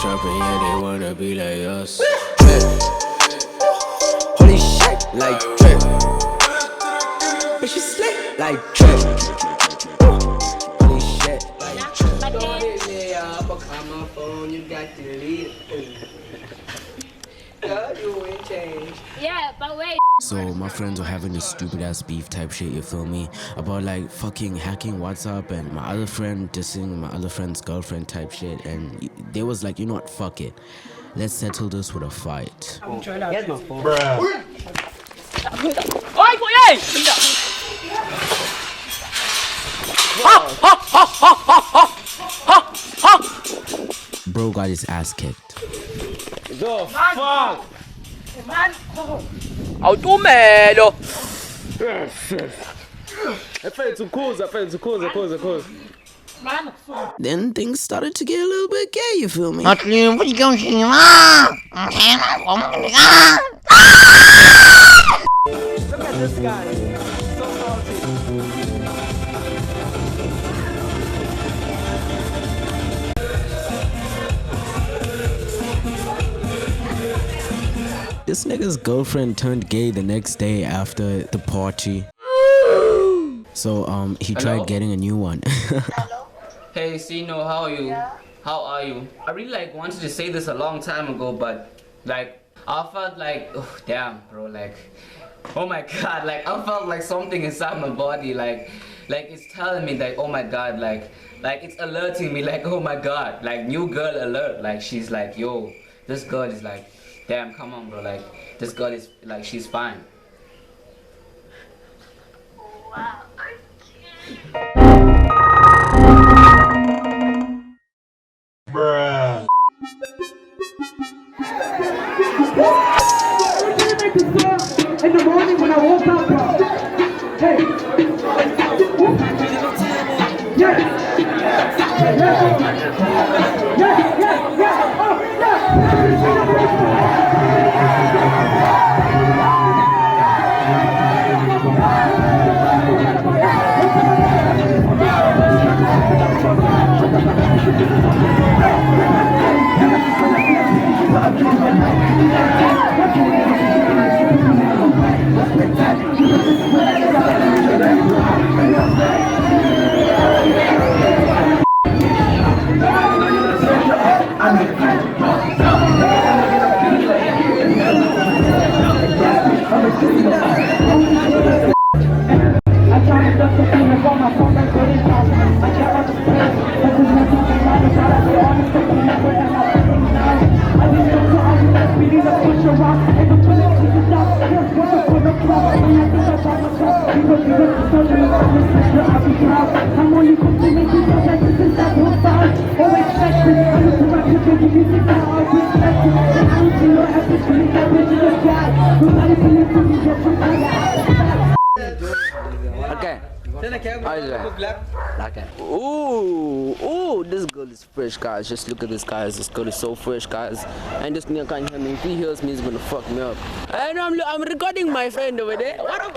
niggas trapping, yeah, they wanna be like us. Trip. Holy shit, like trip. Bitch, you slick, like trip. Holy shit, like trip. Yeah, I'm on my phone, you got to delete it. God, you ain't changed. Yeah, but wait. So my friends were having this stupid ass beef type shit, you feel me? About like fucking hacking WhatsApp and my other friend dissing my other friend's girlfriend type shit, and they was like, you know what, fuck it. Let's settle this with a fight. Get my phone. Ôi cô ơi! Bro got his ass kicked. The fuck? Ôi chú mẹ đồ. Then things started to get a little bit gay, you feel me? What you going to see? Look at this guy. So salty. This nigga's girlfriend turned gay the next day after the party. So he tried getting a new one. Hello? Hey Sino, how are you? Yeah. How are you? I really wanted to say this a long time ago, but like I felt like, oh damn bro, like oh my god, like I felt like something inside my body, like it's telling me like, oh my god, like it's alerting me like, oh my god, like new girl alert, like she's like, yo, this girl is like, damn, come on bro, like this girl is like, she's fine. Wow. Bruh. In the morning when I woke up, hey, Okay. Ooh, this girl is fresh, guys. Just look at this, guys. This girl is so fresh, guys. And this nigga can't hear me. If he hears me, he's gonna fuck me up. I know I'm recording my friend over there. What?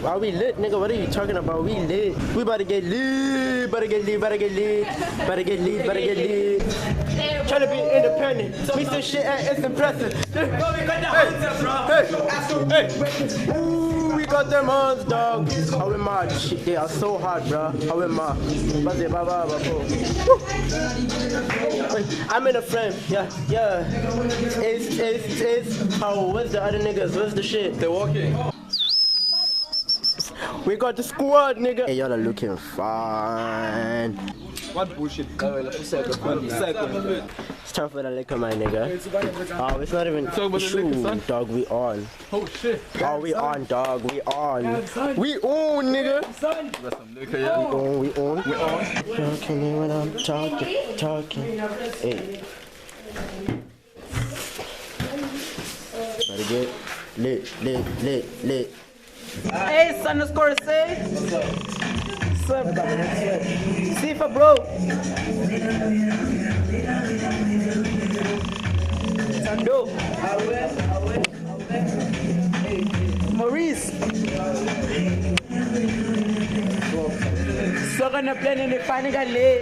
Are we lit, nigga? What are you talking about? We lit. We about to get lit. Better get lit. Better get lit. Better get lit. Better get lit. Trying to be independent. We still shit and it's impressive. Hey. Ooh, we got them hands, dog. How am I? Shit, they are so hard, bro. How am I? I'm in a frame. Yeah. It's how? Where's the other niggas? Where's the shit? They're walking. We got the squad, nigga. Hey, y'all are looking fine. What bullshit? It's time for the liquor, my nigga. Oh, it's not even true, dog. We on. Oh shit. Oh, we on, dog. We on. We on, nigga. We on. Talking when I'm talking. Hey. Better get lit. Hey, son of Scorsese. What's up? See for bro. Nando. Maurice. So gonna plan in the final lay.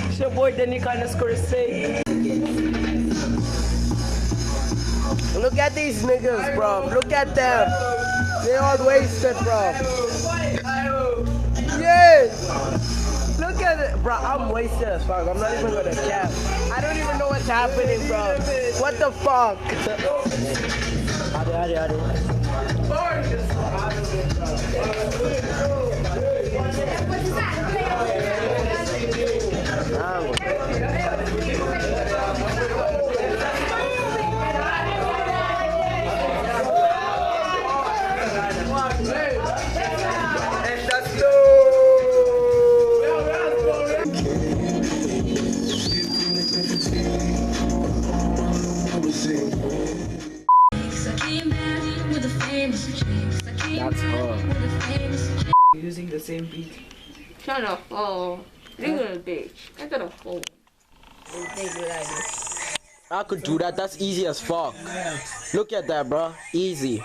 It's your boy Danny Scorsese. Look at these niggas, bro. Look at them. They all wasted, bro. Yes. Look at it, bro. I'm wasted as fuck. I'm not even gonna cap. I don't even know what's happening, bro. What the fuck? That's her. Using the same beat. Shut up, oh. Little bitch. I got a phone. I could do that. That's easy as fuck. Look at that, bro. Easy.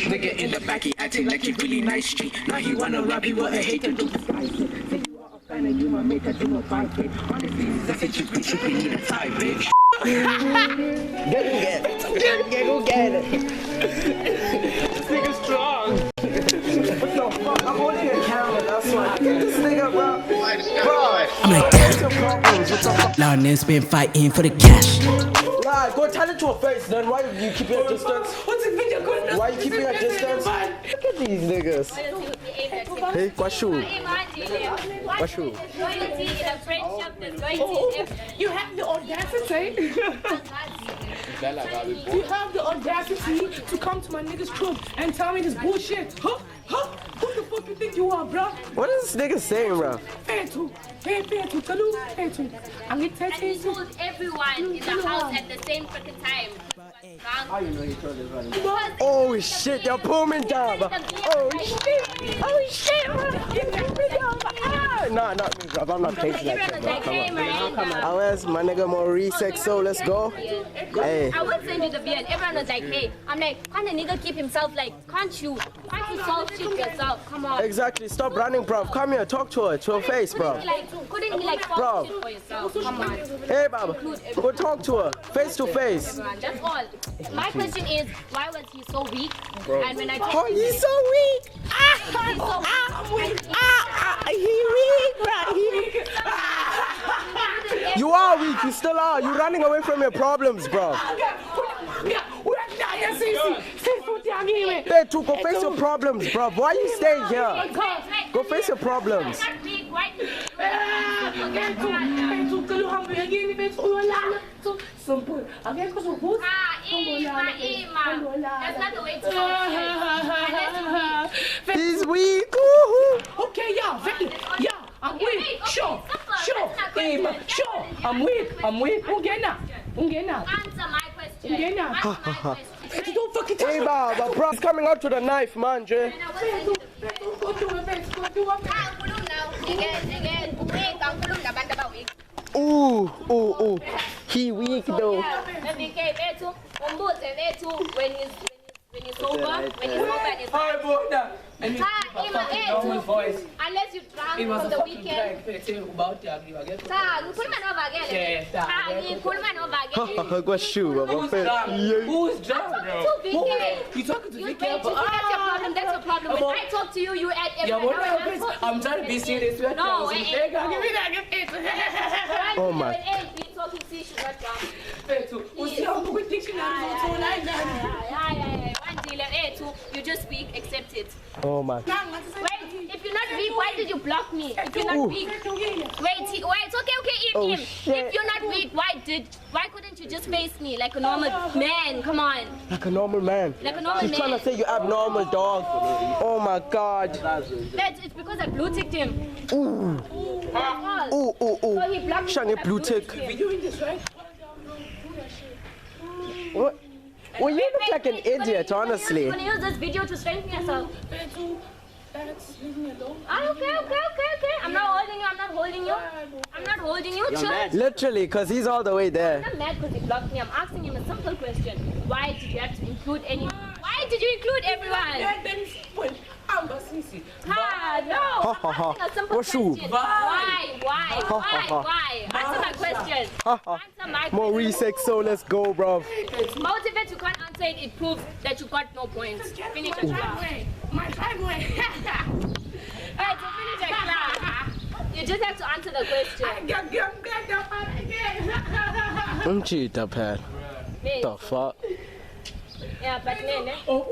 Nigga in the back, he acting like he really nice street. Now he wanna rob you, what a hater do. You my mate, I do my fight, bitch. Honestly, I said you need a tie, bitch. Get it. This nigga's strong. What the fuck? I'm holding a camera, that's why. This nigga, bro. I'm like, damn. Now niggas been fighting for the cash. Nah, go tell it to her face, then why you keeping a distance? What's the video going on? Why you keeping a distance? Look at these niggas. Hey, Kwashu. Kwashu. You have the audacity. You have the audacity to come to my nigga's troop and tell me this bullshit. Huh? Who the fuck you think you are, bro? What is this nigga saying, bro? Hey, Talu. I'm gonna tell And he told everyone in the house at the same freaking time. How you know he told us running? Oh shit, they're pulling down, bro. Oh shit, bro. Nah, not me, bro. I'm not taking that shit, bro. Come on. Where's my nigga Maurice XO? Let's go. Hey. I would send you the beard. Everyone was like, hey. I'm like, can't a nigga keep himself like, can't you solve shit yourself? Come on. Exactly. Stop running, bro. Come here. Talk to her face, bro. Couldn't he like solve shit for yourself? Come on. Hey, Baba. Go talk to her. Face to face. That's all. My question is, why was he so weak? Bro. And when I told Oh, he's so weak. He weak, bro. You are weak. You still are. You're running away from your problems, bro. Hey, to go face your problems, bro. Why are you staying here? Go face your problems. Simple. That's not the way to talk. He's weak. Okay, yeah, I'm weak. Sure. I'm weak. Ungena. Answer my question. Don't fucking Hey, Baba, bro. He's coming out to the knife, man, Jay. Ooh. He weak, though. V.kay, when he's sober, and he's normal voice. unless you drunk It was from a the fucking weekend. prank. About you again. Go shoe, Who's drunk? Who's drunk? You talking to V.kay? That's your problem. That's your problem. When I talk to you, you add everything. I'm trying to be serious. No, Oh my. Talking to you, she's not drunk. You just speak, accept it. Oh my. Wait, if you're not weak, why did you block me? If you're not weak, wait, okay, Oh, him. shit. If you're not weak, why couldn't you just face me like a normal man? Come on. Like a normal man. Like a normal She's trying to say you abnormal, dog. Oh my god. It's because I blue ticked him. Ooh. So he blocked me. Shiny because I blue tick. ticked him. doing this, right? What? Well, you look like an idiot, honestly. You're gonna use this video to strengthen yourself. Relax, leave me alone. Okay. I'm not holding you. I'm not holding you. Chill. Literally, because he's all the way there. I'm not mad because he blocked me. I'm asking him a simple question. Why did you have to include any? Why did you include everyone? Then simple. I'm Basisi. No. I'm asking a simple question. Why? Answer my question. Answer my question. Maurice XO, let's go, bro. Motivate, you can't answer it. It proves that you got no points. Finish your class. My driveway. Hey, to finish your class, you just have to answer the question. I'm cheated up here. The fuck? Yeah, but then, Oh,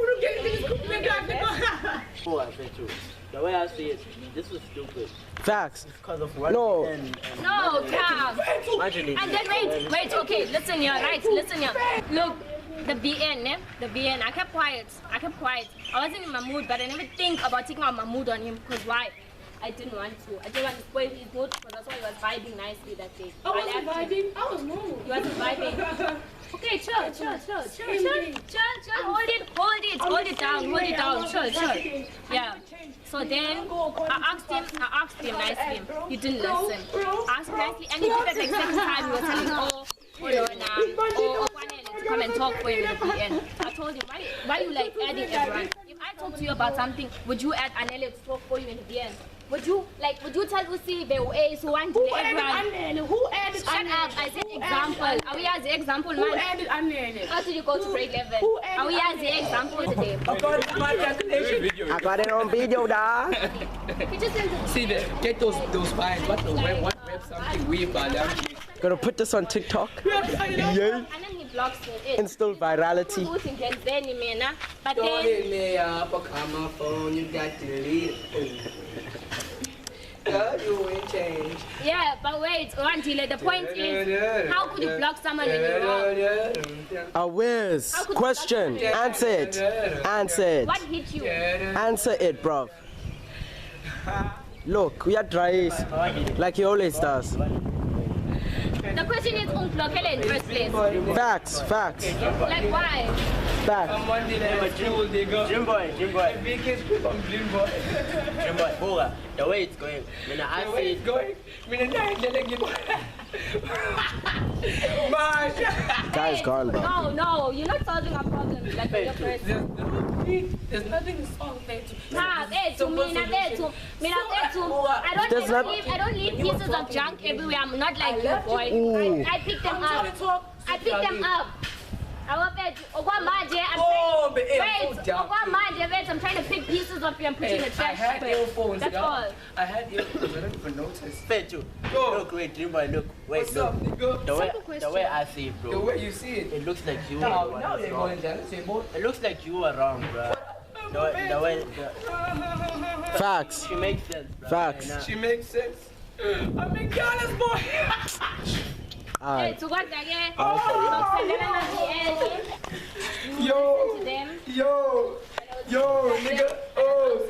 I bet you. The way I see it, this was stupid. Facts. Because of what? No. No, Tom. Imagine it. And then wait, okay, listen here, right? Listen here. Look, the BN, the BN, I kept quiet. I wasn't in my mood, but I never think about taking out my mood on him, because why? I didn't want to. I didn't want to spoil his mood, because that's why he was vibing nicely that day. I wasn't vibing, I was normal. He wasn't vibing. Okay, chill. Hold it down, chill. Yeah. So then I asked him nicely. He didn't listen. I asked nicely, and he did that like second time. He was telling me, to come and talk for him at the end. I told him, why you like adding everyone? If I talk to you about something, would you add Anele to talk for you in the end? Would you tell Usi VOA so one to everyone? Who added Shut up, I said example. Are we as the example, man? Who added Anele? How did you go to grade 11? Are we as the example today? I got it on video, dog. See, get those files. What web something we Gonna put this on TikTok. Yeah. And then he blocks it. Install virality. But then, you got to leave. You ain't changed. yeah, but wait, Randile, the point is, how could you block someone when you're wrong? Whiz. Question. Answer it. What hit you? Answer it, bro. Look, we are dry like he always does. The question is unblockable in the first place. Facts. Like why? Facts. Gym boy. V.kay from Gym boy. Boga, the way it's going. When I see it going, Guy's gone, bro. No, you're not solving our problems like your person. There's nothing to solve there. I don't leave pieces of junk everywhere. I'm not like you, boy. I pick them up. I'm trying to pick pieces of you and put in the trash. I had earphones. That's all. I had earphones. I don't even notice. Fetu. Look, wait, Dream boy, look. Wait, What's up, nigga? The way I see it, bro. The way you see it. It looks like you were Now wrong. they're going down. Say more. It looks like you were wrong, bro. The way. Facts. She makes sense, bro. Facts. She makes sense. I'm a careless boy. Alright. To what again? Yo, nigga. Oh.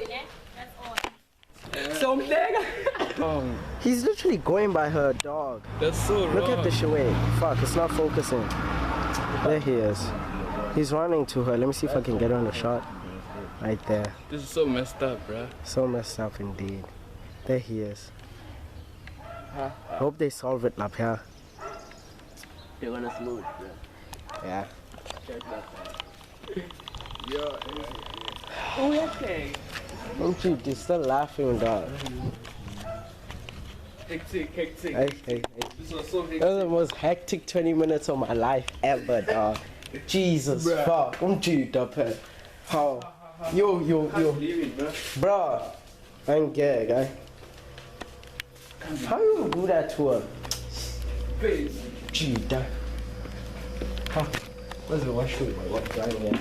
Some nigga. He's literally going by her dog. That's so wrong. Look at the shit. Fuck, it's not focusing. There he is. He's running to her. Let me see if I can get on the shot. Right there. This is so messed up, bro. So messed up indeed. There he is. Hope they solve it up here. They're gonna smooth, bro. Yeah. Yo, Okay. Don't you? They're still laughing, dog. hectic. Hey. This was so hectic. That was the most hectic 20 minutes of my life ever, dog. Jesus fuck. I'm cheated up here. How? Yo. Bro. I'm gay, guy. How you do that to her? Please. Cheater. Huh? Where's the washroom? What? Right here.